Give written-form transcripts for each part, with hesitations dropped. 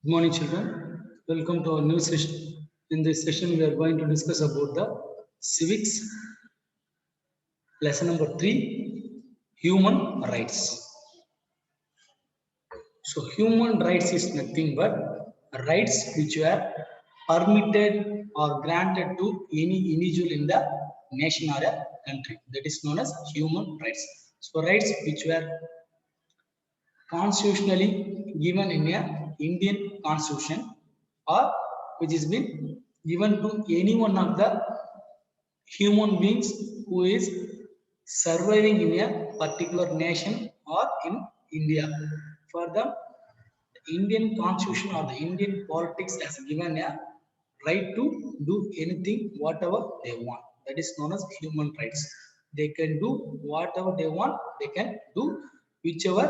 Good morning, children. Welcome to our new session. In this session, we are going to discuss about the civics. Lesson number 3, human rights. So, human rights is nothing but rights which were permitted or granted to any individual in the nation or a country. That is known as human rights. So, rights which were constitutionally given in a Indian constitution or which has been given to any one of the human beings who is surviving in a particular nation or in India. For the Indian constitution or the Indian politics has given a right to do anything whatever they want. That is known as human rights. They can do whatever they want. They can do whichever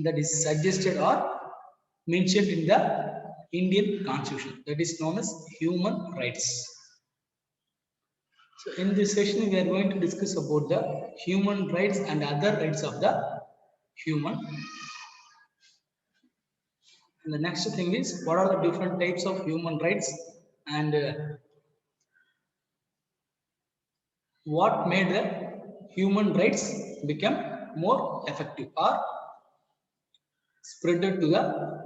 that is suggested or mentioned in the Indian constitution. That is known as human rights. So in this session, we are going to discuss about the human rights and other rights of the human. And the next thing is, what are the different types of human rights and what made the human rights become more effective or spread to the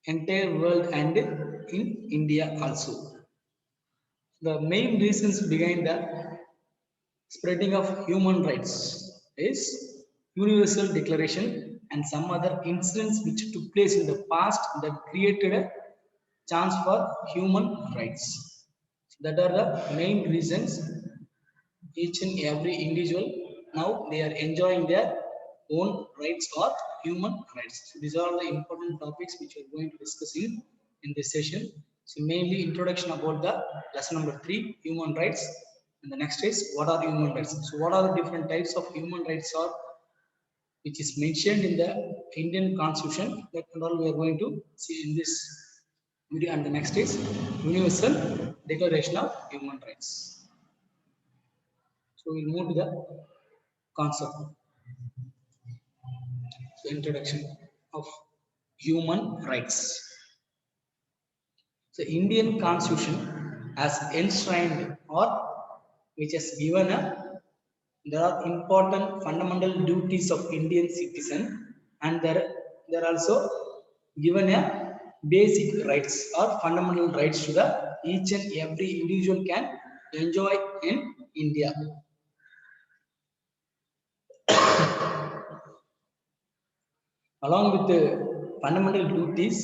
entire world and in India also. The main reasons behind the spreading of human rights is Universal Declaration and some other incidents which took place in the past that created a chance for human rights. That are the main reasons. Each and every individual now they are enjoying their own rights or human rights. So these are the important topics which we are going to discuss in this session. So mainly introduction about the lesson number 3, human rights. And the next is what are human rights. So what are the different types of human rights or which is mentioned in the Indian Constitution. That and all we are going to see in this video. And the next is Universal Declaration of Human Rights. So we'll move to the concept. So introduction of human rights. The Indian Constitution has enshrined or which has given there are important fundamental duties of Indian citizen and there are also given a basic rights or fundamental rights to the each and every individual can enjoy in India. Along with the fundamental duties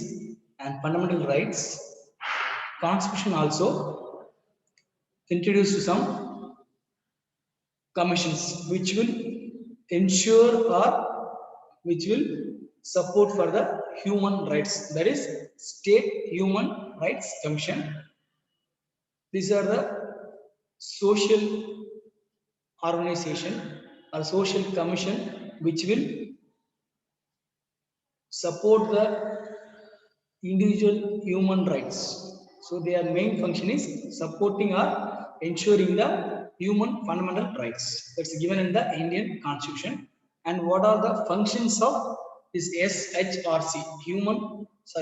and fundamental rights, Constitution also introduced some commissions which will ensure or which will support for the human rights. That is State Human Rights Commission. These are the social organization or social commission which will support the individual human rights. So their main function is supporting or ensuring the human fundamental rights. That's given in the Indian Constitution. And what are the functions of this SHRC,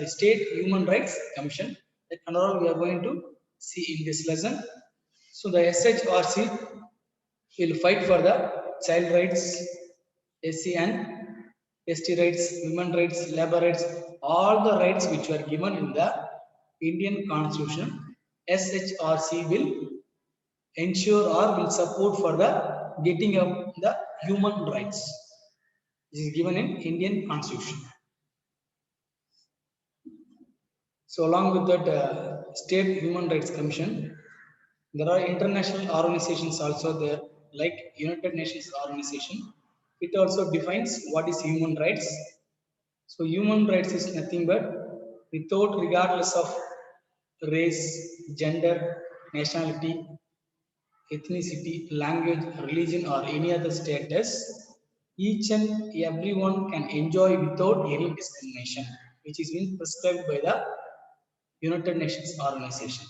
State Human Rights Commission? That and all we are going to see in this lesson. So the SHRC will fight for the child rights, SC and ST rights, women rights, labor rights, all the rights which were given in the Indian Constitution. SHRC will ensure or will support for the getting of the human rights. This is given in Indian Constitution. So along with that State Human Rights Commission, there are international organizations also there like United Nations Organization. It also defines what is human rights. So human rights is nothing but without regardless of race, gender, nationality, ethnicity, language, religion or any other status, each and everyone can enjoy without any discrimination, which is being prescribed by the United Nations Organization.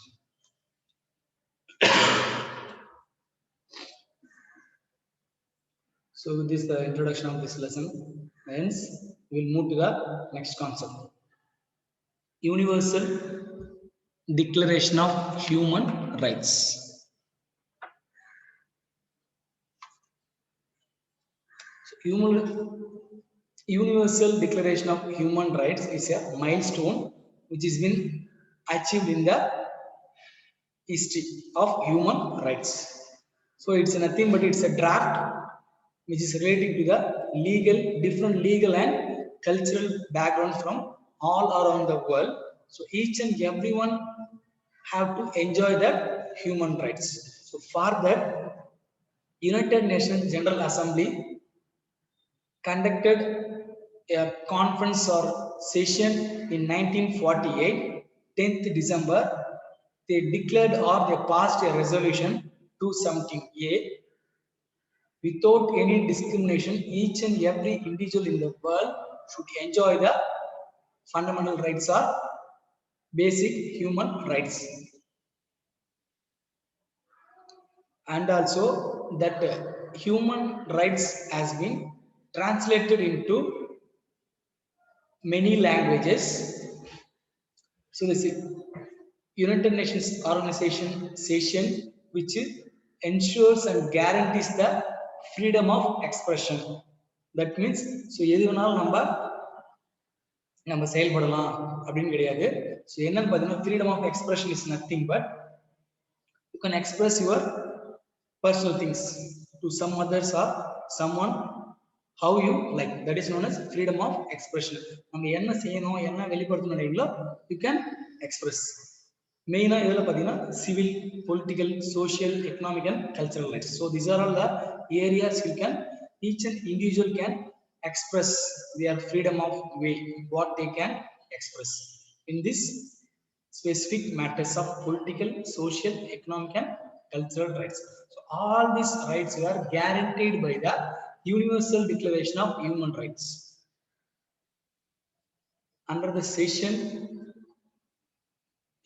So this is the introduction of this lesson. Hence, we will move to the next concept. Universal Declaration of Human Rights. Universal Declaration of Human Rights is a milestone which has been achieved in the history of human rights. So it's nothing but it's a draft which is relating to the different legal and cultural backgrounds from all around the world. So each and everyone have to enjoy the human rights. So for that, United Nations General Assembly conducted a conference or session in 1948, 10th December. They declared or they passed a resolution 217A. Without any discrimination, each and every individual in the world should enjoy the fundamental rights or basic human rights. And also that human rights has been translated into many languages. So this United Nations Organization session which ensures and guarantees the freedom of expression. That means so எது வேணாலும் நம்ம செயல்படலாம் அப்படின்னு கிடையாது. So என்னன்னு பார்த்தீங்கன்னா freedom of expression is nothing but you can express your personal things to some others or someone how you like. That is known as freedom of expression. நம்ம என்ன செய்யணும் என்ன வெளிப்படுத்தணும் நினைக்கிறீங்களோ you can express. மெயினா இதுல பாத்தீங்கன்னா civil, political, social, economic and cultural rights. So these are all the areas you can each and individual can express their freedom of way what they can express in this specific matters of political, social, economic and cultural rights. So all these rights are guaranteed by the Universal Declaration of Human Rights. Under the session,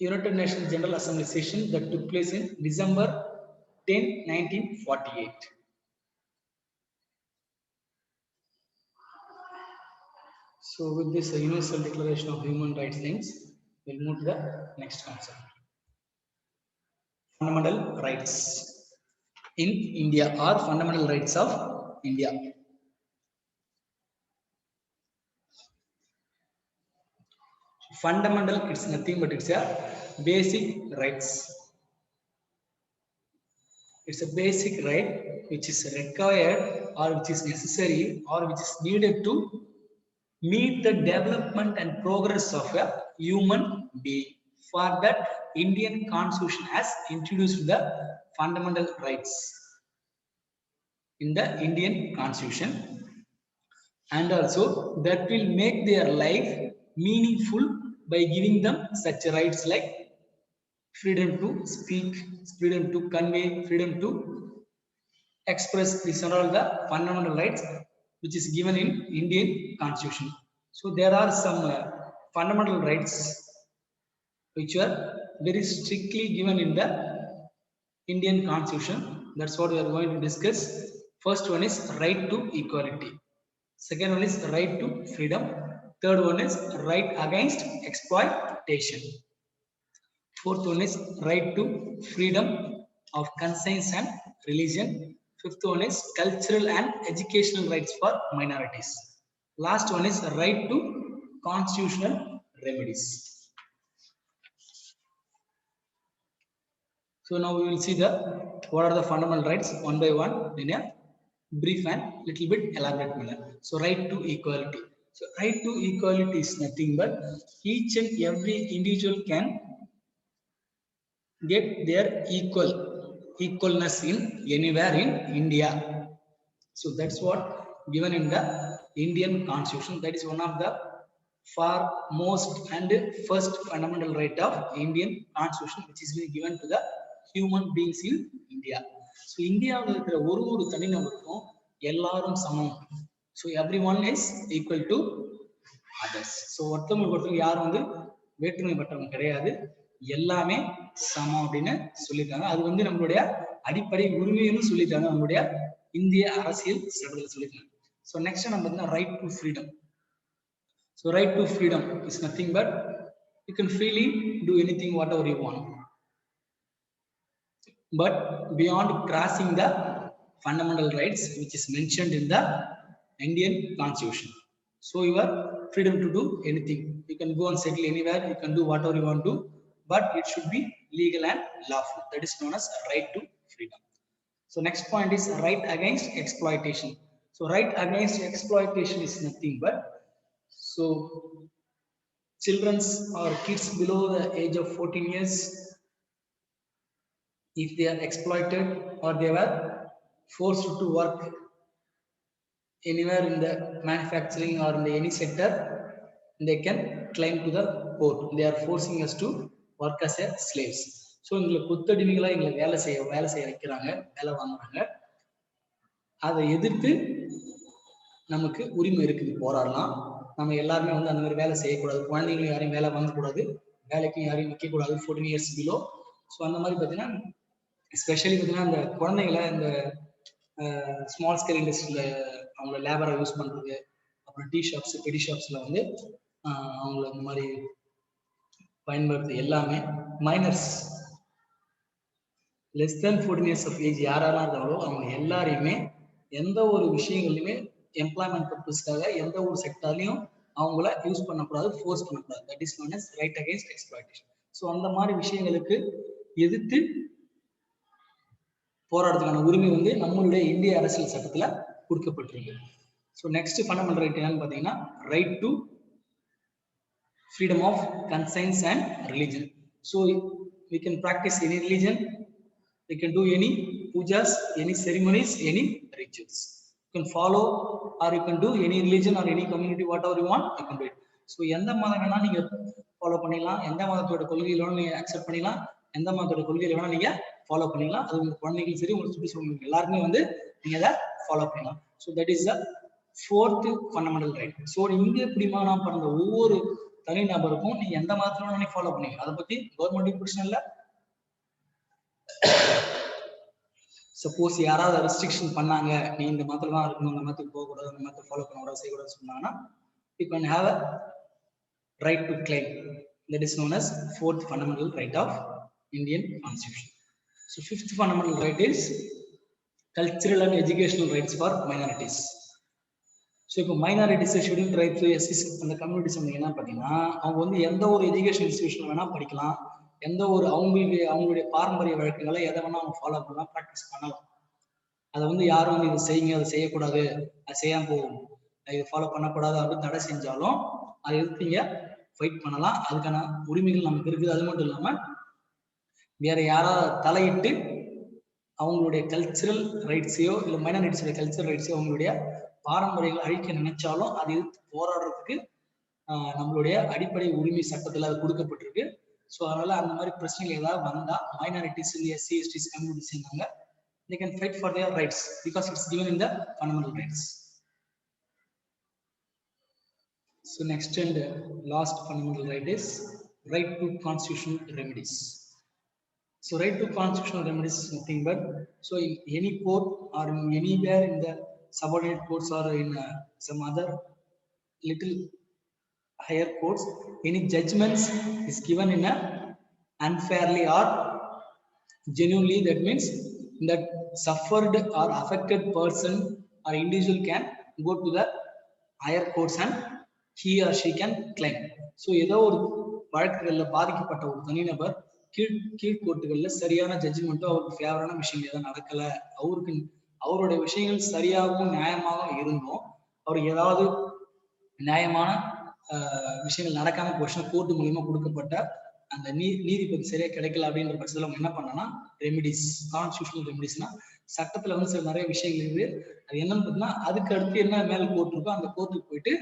United Nations General Assembly session that took place in December 10, 1948. So with this Universal Declaration of Human Rights things, we'll move to the next concept. Fundamental rights in India or fundamental rights of India. Fundamental, it's nothing but it's a basic rights. It's a basic right which is required or which is necessary or which is needed to meet the development and progress of a human being. For that, Indian Constitution has introduced the fundamental rights in the Indian Constitution, and also that will make their life meaningful by giving them such rights like freedom to speak, freedom to convey, freedom to express. These are all the fundamental rights which is given in Indian Constitution. So there are some fundamental rights which are very strictly given in the Indian Constitution. That's what we are going to discuss. First one is right to equality. Second one is right to freedom. Third one is right against exploitation. Fourth one is right to freedom of conscience and religion. Fifth one is cultural and educational rights for minorities. Last one is right to constitutional remedies. So now we will see what are the fundamental rights one by one in a brief and little bit elaborate manner. So right to equality. So right to equality is nothing but each and every individual can get their equalness in anywhere in India. So that's what given in the Indian Constitution. That is one of the far most and first fundamental right of Indian Constitution which is being given to the human beings in India. So இந்தியாவில் இருக்கிற ஒரு தனிநபருக்கும் எல்லாரும் சமம். So everyone is equal to others. So ஒருத்தவங்களுக்கு யாரும் வேற்றுமைப்பட்டவங்க கிடையாது, எல்லாமே சமம் அப்படின்னு சொல்லியிருக்காங்க. அது நம்மளுடைய அடிப்படை உரிமைன்னு சொல்லியிருக்காங்க, நம்மளுடைய இந்திய அரசியல் சட்டத்தில் சொல்லியிருக்காங்க. So next நம்ம right to freedom. So right to freedom is nothing but You can freely do anything whatever you want, but beyond crossing the fundamental rights which is mentioned in the Indian Constitution. So you are freedom to do anything. You can go and settle anywhere. You can do whatever you want to, but it should be legal and lawful. That is known as right to freedom. So next point is right against exploitation. So right against exploitation is nothing but, so children's or kids below the age of 14 years, if they are exploited or they were forced to work anywhere in the manufacturing or in the any sector, they can claim to the court. They are forcing us to work as a slaves. So எங்களை குத்தடிமைகளா எங்களை வேலை செய்ய வைக்கிறாங்க, வேலை வாங்குறாங்க. அதை எதிர்த்து நமக்கு உரிமை இருக்குது, போராடலாம். நம்ம எல்லாருமே வந்து அந்த மாதிரி வேலை செய்யக்கூடாது, குழந்தைங்களும் யாரையும் வேலை வாங்கக்கூடாது, வேலைக்கும் யாரையும் வைக்கக்கூடாது 14 years below. ஸோ அந்த மாதிரி பார்த்தீங்கன்னா எஸ்பெஷலி பார்த்தீங்கன்னா இந்த குழந்தைங்களை இந்த ஸ்மால் ஸ்கேல் இண்டஸ்ட்ரியில் அவங்கள லேபரை யூஸ் பண்ணுறது, அப்புறம் டீ ஷாப்ஸ் பெடி ஷாப்ஸில் வந்து அவங்கள இந்த மாதிரி பயன்படுத்து எல்லாமே minors less than 14 years of age யாரெல்லாம் இருந்தாங்களோ அவங்க எல்லாரையுமே எந்த ஒரு விஷயங்கள்லையுமே எம்ப்ளாய்மெண்ட் பர்பஸ்க்காக எந்த ஒரு செக்டார்லையும் அவங்கள யூஸ் பண்ணக்கூடாது, ஃபோர்ஸ் பண்ணக்கூடாது. That is known as right against exploitation. So அந்த மாதிரி விஷயங்களுக்கு எதிர்த்து போராடுறதுக்கான உரிமை வந்து நம்மளுடைய இந்திய அரசியல் சட்டத்துல கொடுக்கப்பட்டிருக்கு. ஸோ நெக்ஸ்ட் ஃபண்டமெண்டல் ரைட் என்னன்னு பார்த்தீங்கன்னா right to freedom of conscience and religion. So we can practice any religion, we can do any pujas, any ceremonies, any rituals. You can follow or you can do any religion or any community, whatever you want, you can do it. So எந்த மதம் வேணா நீங்க follow பண்ணிக்கலாம், எந்த மதத்தோட கொள்கையில வேணா நீங்க accept பண்ணிக்கலாம், எந்த மதத்தோட கொள்கையில வேணா நீங்க ஃபாலோ பண்ணிக்கலாம். அது உங்க குழந்தைகளும் சரி, உங்களுக்கு சுற்றி சொல்லுங்க எல்லாருமே வந்து நீங்க அதை ஃபாலோ பண்ணலாம். So that is the fourth fundamental right. So இங்க எப்படிமா நான் பிறந்த ஒவ்வொரு தனி நபருக்கும் நீ எந்த மதத்துல நீ ஃபாலோ பண்ணீங்க, அதை பத்தி கவர்மெண்ட் பிரச்சனை இல்லை. சப்போஸ் யாராவது ரெஸ்ட்ரிக்ஷன் பண்ணாங்க, நீ இந்த மதத்துல தான் இருக்கணும், அந்த மதத்துக்கு போகக்கூடாது, அந்த மதத்தை ஃபாலோ பண்ணக்கூடாது, செய்யக்கூடாது சொன்னாங்கன்னா you can have a right to claim. That is known as fourth fundamental right of Indian Constitution. So fifth fundamental right is cultural and educational rights for minorities. So இப்போ மைனாரிட்டிஸ் ஷெட்யூல் ட்ரைப்ஸ் எஸ்சிஸ் அந்த communities என்ன பார்த்தீங்கன்னா அவங்க வந்து எந்த ஒரு education institution வேணா படிக்கலாம், எந்த ஒரு அவங்களுடைய பாரம்பரிய வழக்கங்களை எதை வேணா அவங்க ஃபாலோ பண்ணலாம், ப்ராக்டிஸ் பண்ணலாம். அதை வந்து யாரும் வந்து இதை செய்யுங்க, அதை செய்யக்கூடாது, அது செய்யாம போகும், இதை ஃபாலோ பண்ணக்கூடாது அப்படின்னு தடை செஞ்சாலும் அதை எதிர்த்து நீங்க ஃபைட் பண்ணலாம். அதுக்கான உரிமைகள் நமக்கு இருக்குது. அது மட்டும் இல்லாம வேற யாராவது தலையிட்டு அவங்களுடைய கல்ச்சரல் ரைட்ஸையோ இல்லை மைனாரிட்டிஸோட கல்ச்சரல் ரைட்ஸையோ அவங்களுடைய பாரம்பரியங்களை அழிக்க நினைச்சாலும் அதை எதிர்த்து போராடுறதுக்கு நம்மளுடைய அடிப்படை உரிமை சட்டத்துல அது கொடுக்கப்பட்டிருக்கு. ஸோ அதனால அந்த மாதிரி பிரச்சனைகள் ஏதாவது வந்தா மைனாரிட்டிஸ், எஸ்சி எஸ்டிஸ் கம்யூனிட்டிஸ் இருந்தாங்க, they can fight for their rights because it's given in the fundamental rights. So next and last fundamental right is right to constitutional remedies. So right to constitutional remedies is nothing but, so in any court or in anywhere in the subordinate courts or in some other little higher courts, any judgments is given in a unfairly or genuinely, that means that suffered or affected person or individual can go to the higher courts and he or she can claim. So ஏதோ ஒரு வழக்குகளில் பாதிக்கப்பட்ட ஒரு தனிநபர் கீழ்கோர்ட்டுகள்ல சரியான ஜட்ஜ்மெண்ட்டோ அவருக்கு ஃபேவரான விஷயங்கள் எதாவது நடக்கல, அவருடைய விஷயங்கள் சரியாகவும் நியாயமாகவும் இருந்தும் அவருக்கு ஏதாவது நியாயமான விஷயங்கள் நடக்காம போச்சுன்னா கோர்ட்டு மூலியமா கொடுக்கப்பட்ட அந்த நீதிபதி சரியா கிடைக்கல அப்படின்ற பட்சத்துல அவங்க என்ன பண்ணனா ரெமிடிஸ், கான்ஸ்டிடியூஷனல் ரெமிடிஸ்னா சட்டத்துல வந்து சில நிறைய விஷயங்கள் இருக்குது. அது என்னன்னு பார்த்தீங்கன்னா அதுக்கு அடுத்து என்ன மேல் கோர்ட் இருக்கோ அந்த கோர்ட்டுக்கு போயிட்டு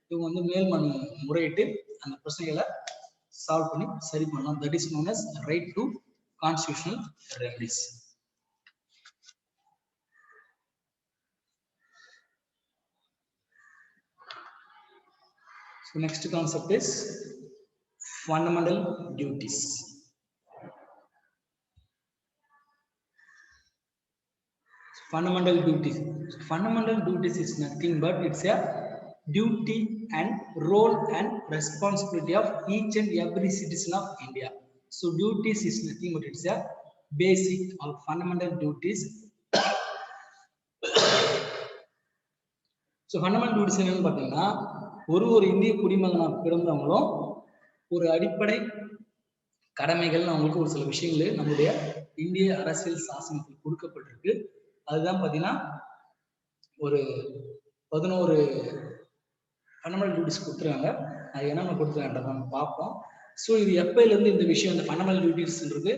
இவங்க வந்து மேல்மனு முறையிட்டு அந்த பிரச்சனைகளை சால்வ் பண்ணி சரி பண்ணலாம். That is known as right to constitutional remedies. So next concept is fundamental duties. Fundamental duties. Fundamental duties is nothing but it's a duty and role and responsibility of each and every citizen of India. So duties is nothing but it's a basic or fundamental duties. So fundamental duties என்னன்னு பார்த்தீங்கன்னா ஒரு இந்திய குடிமகனாக பிறந்தவங்களும் ஒரு அடிப்படை கடமைகள் அவங்களுக்கு ஒரு சில விஷயங்கள் நம்முடைய இந்திய அரசியல் சாசனத்தில் கொடுக்கப்பட்டிருக்கு. அதுதான் பார்த்தீங்கன்னா ஒரு 11 ஃபண்டமெண்டல் டியூட்டிஸ் கொடுத்துருக்காங்க. அது என்னென்ன கொடுத்துருக்காங்க நம்ம பார்ப்போம். ஸோ இது எப்பயிலேருந்து இந்த விஷயம் இந்த ஃபண்டமெண்டல் டியூட்டிஸ்ன்றது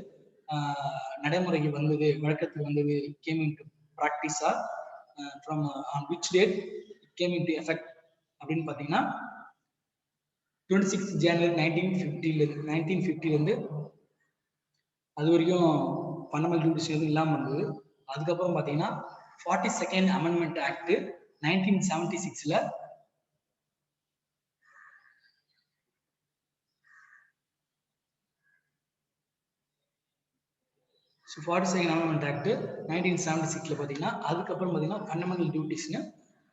நடைமுறைக்கு வந்தது, வழக்கத்துக்கு வந்தது, கேம் இன் டு ப்ராக்டிஸா from on which date it came in to effect அப்படின்னு பார்த்தீங்கன்னா 26 ஜனவரி 1950 அது வரைக்கும் ஃபண்டமெண்டல் டியூட்டிஸ் எதுவும் இல்லாமல் இருந்தது. அதுக்கப்புறம் பார்த்தீங்கன்னா 42nd அமெண்ட்மெண்ட் ஆக்ட் 1976ல ஸோ 42nd அமெண்ட்மெண்ட் ஆக்ட் 1976ல பார்த்தீங்கன்னா அதுக்கப்புறம் பார்த்தீங்கன்னா ஃபண்டமெண்டல் டியூட்டிஸ்னு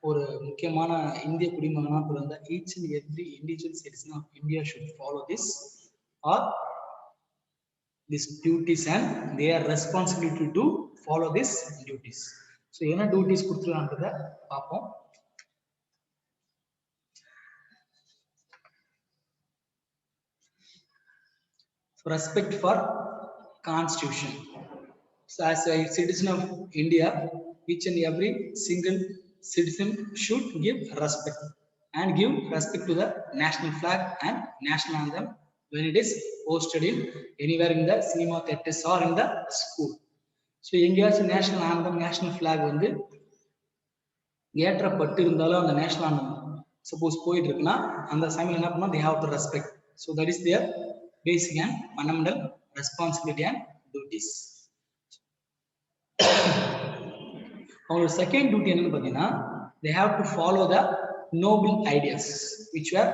ஒரு முக்கியமான இந்திய குடிமகனாக பிறந்த each and every individual citizen of India should follow this or this duties and they are responsibility to follow this duties. So என்ன டியூட்டிஸ் கொடுத்துருக்கான்றத பார்ப்போம். Respect for Constitution. So as a citizen of India, each and every single citizen should give respect and give respect to the national flag and national anthem when it is posted in anywhere in the cinema theaters or in the school. So எங்கேயாச்சும் national anthem, national flag வந்து ஏற்றப்பட்டு இருந்தாலும் அந்த national anthem suppose போயிட்டு இருக்குன்னா அந்த சமயம் என்ன பண்ணா they have to respect. So that is their basic and fundamental responsibility and duties. அவங்களோட செகண்ட் டியூட்டி என்னன்னு பார்த்தீங்கன்னா they have to follow the noble ideas which were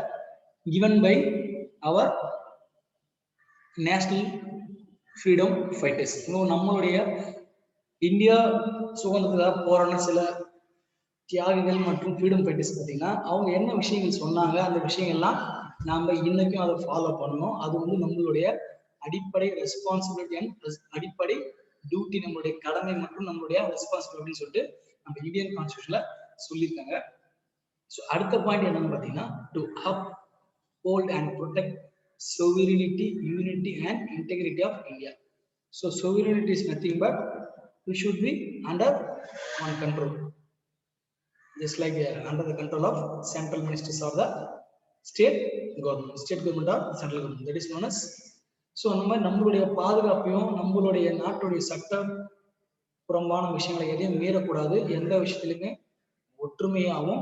given by our national freedom fighters. நம்மளுடைய India சுதந்திரத்துக்காக போராடின சில தியாகிகள் மற்றும் freedom fighters பார்த்தீங்கன்னா அவங்க என்ன விஷயங்கள் சொன்னாங்க அந்த விஷயங்கள்லாம் நாம இன்னைக்கும் அதை ஃபாலோ பண்ணணும். அது வந்து நம்மளுடைய அடிப்படை ரெஸ்பான்சிபிலிட்டி அண்ட் அடிப்படை டியூட்டி, நம்மளுடைய கடமை மற்றும் நம்மளுடைய ரெஸ்பான்சிபிலிட்டின்னு சொல்லிட்டு நம்ம இந்தியன் கான்ஸ்டியூஷன்ல சொல்லியிருக்காங்க. ஸோ அடுத்த பாயிண்ட் என்னன்னு பார்த்தீங்கன்னா to uphold and protect sovereignty, unity and integrity of India. So sovereignty is nothing but we should be under one control, just like under the control of central ministers or the state government or central government, that is known as. So அந்த மாதிரி நம்மளுடைய பாதுகாப்பையும் நம்மளுடைய நாட்டுடைய சட்ட புறம்பான விஷயங்களை எதையும் மீறக்கூடாது. எந்த விஷயத்திலுமே ஒற்றுமையாகவும்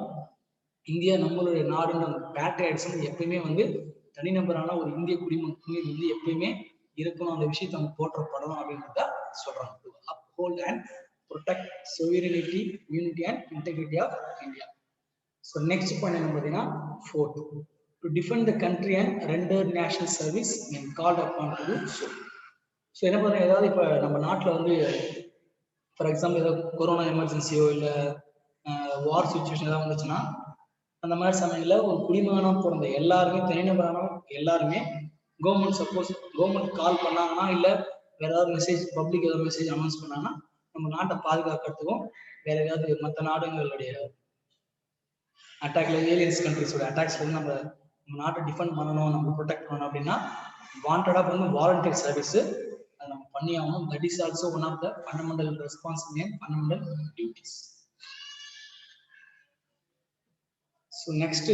இந்தியா நம்மளுடைய நாடுன்ற பேட்ரியாட்டிசம் எப்பயுமே வந்து தனிநபரான ஒரு இந்திய குடிமக்கள் வந்து எப்பயுமே இருக்கணும், அந்த விஷயத்தை அவங்க போற்றப்படணும் அப்படின்றத சொல்றாங்க. To uphold and protect sovereignty, unity and integrity of India. So next point என்ன பார்த்தீங்கன்னா fourth, to defend the country and render national service when called upon to do so. So என்ன பார்த்தீங்கன்னா ஏதாவது இப்போ நம்ம நாட்டில் வந்து ஃபார் எக்ஸாம்பிள் ஏதாவது கொரோனா எமர்ஜென்சியோ இல்லை வார் சுச்சுவேஷன் ஏதாவது வந்துச்சுன்னா அந்த மாதிரி சமயத்தில் ஒரு குடிமகனாக பிறந்த எல்லாருமே தனிநபரான எல்லாருமே கவர்மெண்ட் கால் பண்ணாங்கன்னா இல்லை வேற ஏதாவது மெசேஜ் பப்ளிக் ஏதாவது மெசேஜ் அனௌன்ஸ் பண்ணாங்கன்னா நம்ம நாட்டை பாதுகாக்கிறதுக்கும் வேற ஏதாவது மற்ற நாடுகளுடைய அட்டாக்ல ஏலியன்ஸ் கண்ட்ரிஸோட அட்டாக்ஸ்ல இருந்து நம்ம நாட்டை டிஃபெண்ட் பண்ணணும், நம்ம ப்ரொடெக்ட் பண்ணணும் அப்படின்னா வாண்டடா வந்து வாலண்டியர் சர்வீஸ் அதை நம்ம பண்ணி ஆகணும். That is also one of the fundamental responsibility and fundamental duties. So next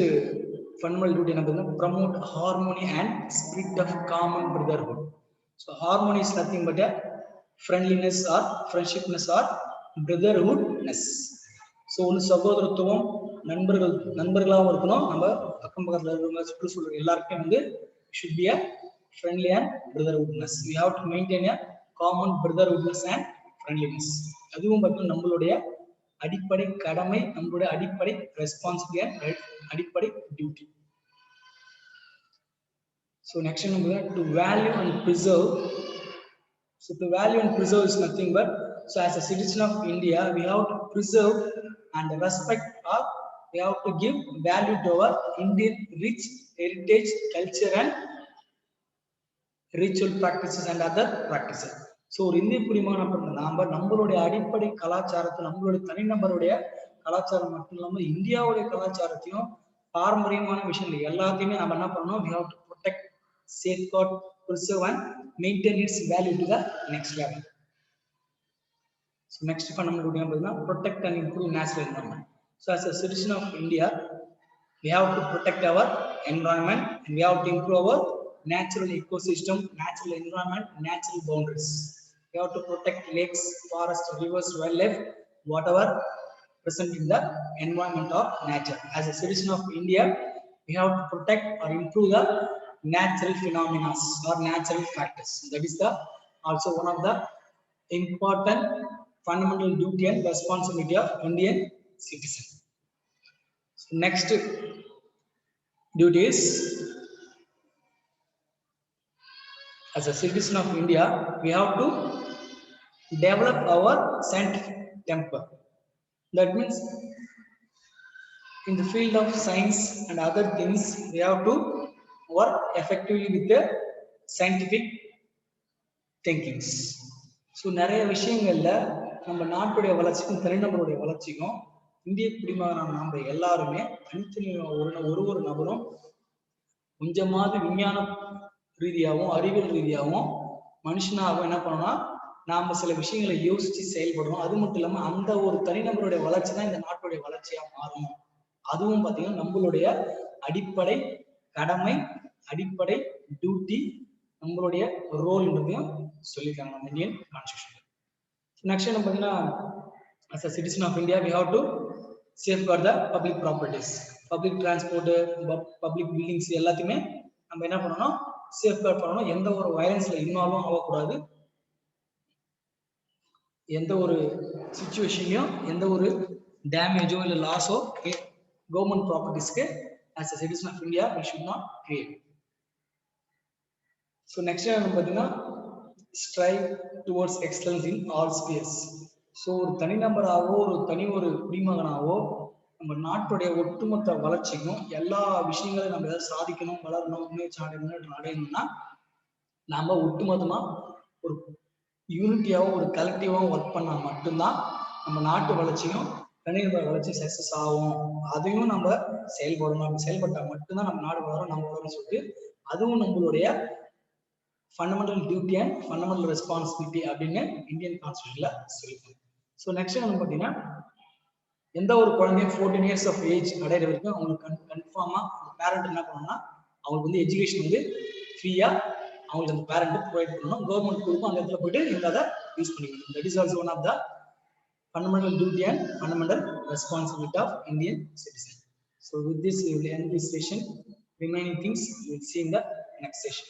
fundamental duty என்ன பார்த்தீங்கன்னா promote harmony and spirit of common brotherhood. So harmony is nothing but friendliness or friendshipness or brotherhoodness. So ஒன்று சகோதரத்துவம், நண்பர்களாகவும் இருக்கணும், நம்ம அக்கம் பக்கத்தில் இருக்கிறவங்க சுற்றுச்சூழல் எல்லாருக்கும் வந்து should be a friendly and brotherhoodness. We have to maintain a common brotherhoodness and friendliness. அதுவும் பார்த்தீங்கன்னா நம்மளுடைய அடிப்படை கடமை, நம்மளுடைய அடிப்படை ரெஸ்பான்சிபிலிட்டி அண்ட் அடிப்படை டியூட்டி. ஸோ நெக்ஸ்ட் நம்ம to value and preserve. So to value and preserve is nothing but, so as a citizen of India we have to preserve and respect or we have to give value to our Indian rich heritage, culture and ritual practices and other practices. So ஒரு இந்திய குடிமகன் நாம நம்மளுடைய அடிப்படை கலாச்சாரத்தை, நம்மளுடைய தனிநபருடைய கலாச்சாரம் மட்டும் இல்லாம இந்தியாவுடைய கலாச்சாரத்தையும் பாரம்பரியமான விஷயங்கள் எல்லாத்தையுமே நம்ம என்ன பண்ணணும், we have to protect, safeguard, preserve and maintain its value to the next level. So next fundamental duty is protect and improve natural environment. So as a citizen of India, we have to protect our environment and we have to improve our natural ecosystem, natural environment, natural boundaries. We have to protect lakes, forests, rivers, wildlife, whatever present in the environment of nature. As a citizen of India, we have to protect or improve the natural phenomena or natural factors. That is the also one of the important fundamental duty and responsibility of Indian citizen. So next duty is, as a citizen of India, we have to develop our scientific temper. That means in the field of science and other things, we have to work effectively with the scientific thinkings. So நிறைய விஷயங்கள்ல நம்ம நாட்டுடைய வளர்ச்சிக்கும் தனிநபருடைய வளர்ச்சிக்கும் இந்திய குடிமகனான நம்ம எல்லாருமே தனித்தனி ஒரு நபரும் கொஞ்சமாவது விஞ்ஞான ரீதியாகவும் அறிவியல் ரீதியாகவும் மனுஷனாகவும் என்ன பண்ணோம்னா நாம சில விஷயங்களை யோசிச்சு செயல்படுறோம். அது மட்டும் இல்லாம அந்த ஒரு தனிநபருடைய வளர்ச்சி தான் இந்த நாட்டுடைய வளர்ச்சியா மாறும். அதுவும் பார்த்தீங்கன்னா நம்மளுடைய அடிப்படை கடமை, அடிப்படை டியூட்டி, நம்மளுடைய ரோல்ன்றதையும் சொல்லியிருக்காங்க நம்ம இந்தியன் கான்ஸ்டிடியூஷன். நெக்ஸ்ட் என்ன பார்த்தீங்கன்னா, as a citizen of India, we have to safeguard the public properties, public transport, public buildings எல்லாத்தையுமே நம்ம என்ன பண்ணணும், சேஃப்கார்ட் பண்ணணும். எந்த ஒரு வயலன்ஸ்ல இன்வால்வும் ஆகக்கூடாது. எந்த ஒரு சிச்சுவேஷன்லையும் எந்த ஒரு டேமேஜோ இல்லை லாஸோ கவர்மெண்ட் ப்ராப்பர்ட்டிஸ்க்கு as a citizen of India we should not create. So next என்ன பார்த்தீங்கன்னா, strive towards excellence in all spheres. So ஒரு தனிநபராகவோ ஒரு குடிமகனாகவோ நம்ம நாட்டுடைய ஒட்டுமொத்த வளர்ச்சிக்கும் எல்லா விஷயங்களையும் நம்ம ஏதாவது சாதிக்கணும், வளரணும், முன்னேற்றம் அடையணும்னா நாம ஒட்டுமொத்தமா ஒரு யூனிட்டியாகவும் ஒரு கலெக்டிவாகவும் ஒர்க் பண்ணா மட்டும்தான் நம்ம நாட்டு வளர்ச்சியும் தனிநபர் வளர்ச்சி சக்சஸ் ஆகும். அதையும் நம்ம செயல்படணும். அப்படி செயல்பட்டா மட்டும்தான் நம்ம நாடு வளரும், நம்ம வளரும் சொல்லிட்டு அதுவும் நம்மளுடைய fundamental duty and fundamental responsibility அப்படின்னு இந்தியன் கான்ஸ்டிடியூஷன்ல சொல்லியிருக்காங்க. ஸோ நெக்ஸ்ட் வந்து பார்த்தீங்கன்னா, எந்த ஒரு குழந்தையும் 14 years of ஏஜ் அடையிற வரைக்கும் அவங்களுக்கு கன்ஃபார்மா பேரண்ட் என்ன பண்ணணும்னா அவங்களுக்கு வந்து எஜுகேஷன் வந்து ஃப்ரீயா அவங்களுக்கு அந்த பேரண்ட் ப்ரொவைட் பண்ணணும். கவர்மெண்ட் கொடுக்கும், அந்த இடத்துல போயிட்டு நீங்க அதை யூஸ் பண்ணிக்கணும். That is also one of the fundamental duty and fundamental responsibility of Indian citizen. So with this we will end this session. Remaining things we will see in the next session.